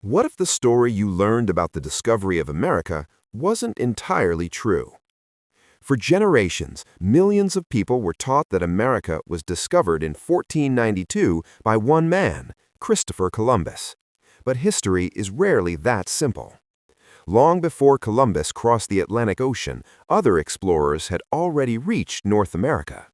What if the story you learned about the discovery of America wasn't entirely true? For generations, millions of people were taught that America was discovered in 1492 by one man, Christopher Columbus. But history is rarely that simple. Long before Columbus crossed the Atlantic Ocean, other explorers had already reached North America.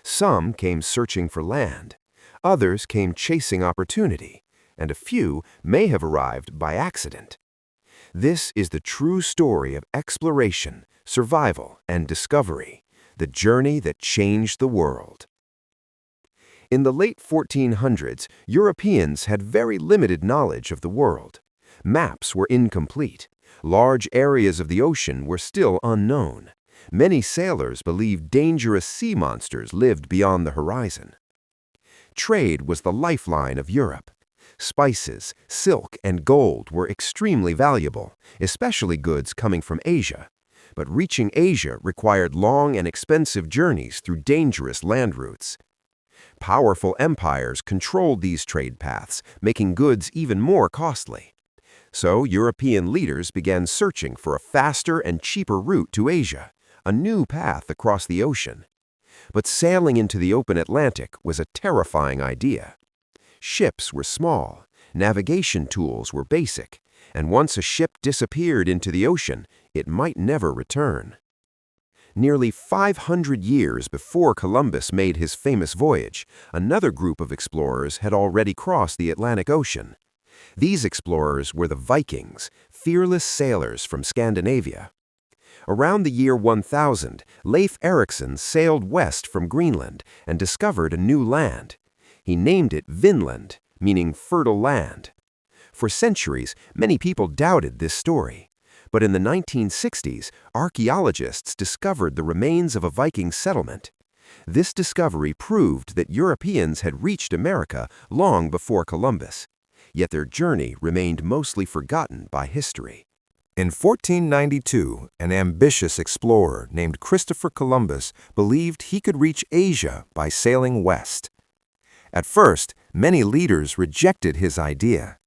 Some came searching for land, others came chasing opportunity, and a few may have arrived by accident. This is the true story of exploration, survival, and discovery, the journey that changed the world. In the late 1400s, Europeans had very limited knowledge of the world. Maps were incomplete. Large areas of the ocean were still unknown. Many sailors believed dangerous sea monsters lived beyond the horizon. Trade was the lifeline of Europe. Spices, silk, and gold were extremely valuable, especially goods coming from Asia. But reaching Asia required long and expensive journeys through dangerous land routes. Powerful empires controlled these trade paths, making goods even more costly. So European leaders began searching for a faster and cheaper route to Asia, a new path across the ocean. But sailing into the open Atlantic was a terrifying idea. Ships were small, navigation tools were basic, and once a ship disappeared into the ocean, it might never return. Nearly 500 years before Columbus made his famous voyage, another group of explorers had already crossed the Atlantic Ocean. These explorers were the Vikings, fearless sailors from Scandinavia. Around the year 1000, Leif Erikson sailed west from Greenland and discovered a new land. He named it Vinland, meaning fertile land. For centuries, many people doubted this story. But in the 1960s, archaeologists discovered the remains of a Viking settlement. This discovery proved that Europeans had reached America long before Columbus. Yet their journey remained mostly forgotten by history. In 1492, an ambitious explorer named Christopher Columbus believed he could reach Asia by sailing west. At first, many leaders rejected his idea.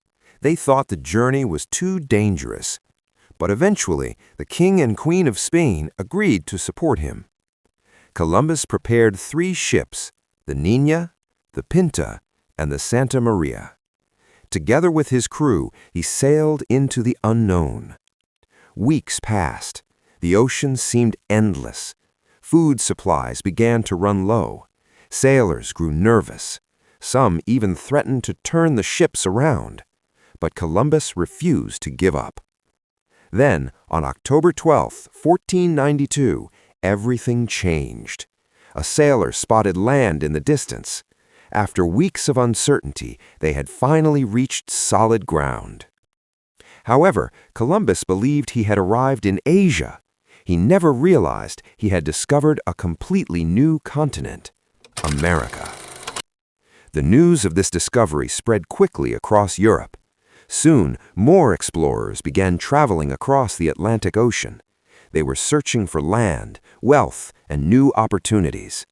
They thought the journey was too dangerous. But eventually, the King and Queen of Spain agreed to support him. Columbus prepared 3 ships, the Niña, the Pinta, and the Santa Maria. Together with his crew, he sailed into the unknown. Weeks passed. The ocean seemed endless. Food supplies began to run low. Sailors grew nervous. Some even threatened to turn the ships around. But Columbus refused to give up. Then, on October 12, 1492, everything changed. A sailor spotted land in the distance. After weeks of uncertainty, they had finally reached solid ground. However, Columbus believed he had arrived in Asia. He never realized he had discovered a completely new continent, America. The news of this discovery spread quickly across Europe. Soon, more explorers began traveling across the Atlantic Ocean. They were searching for land, wealth, and new opportunities.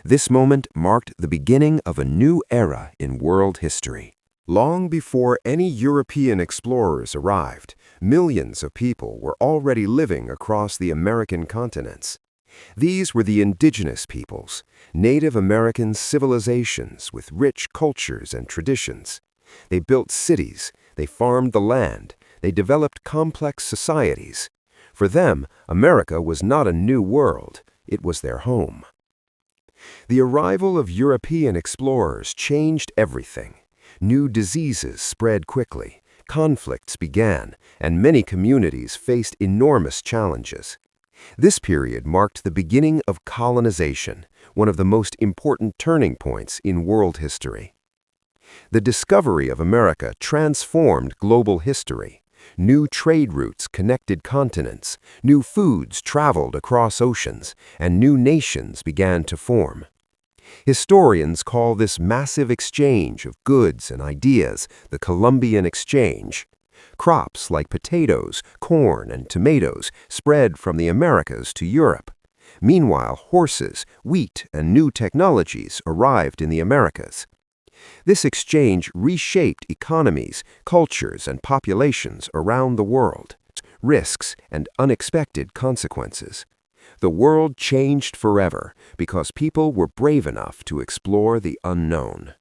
This moment marked the beginning of a new era in world history. Long before any European explorers arrived, millions of people were already living across the American continents. These were the indigenous peoples, Native American civilizations with rich cultures and traditions. They built cities, they farmed the land, they developed complex societies. For them, America was not a new world, it was their home. The arrival of European explorers changed everything. New diseases spread quickly, conflicts began, and many communities faced enormous challenges. This period marked the beginning of colonization, one of the most important turning points in world history. The discovery of America transformed global history. New trade routes connected continents, new foods traveled across oceans, and new nations began to form. Historians call this massive exchange of goods and ideas the Columbian Exchange. Crops like potatoes, corn, and tomatoes spread from the Americas to Europe. Meanwhile, horses, wheat, and new technologies arrived in the Americas. This exchange reshaped economies, cultures, and populations around the world. Risks and unexpected consequences. The world changed forever because people were brave enough to explore the unknown.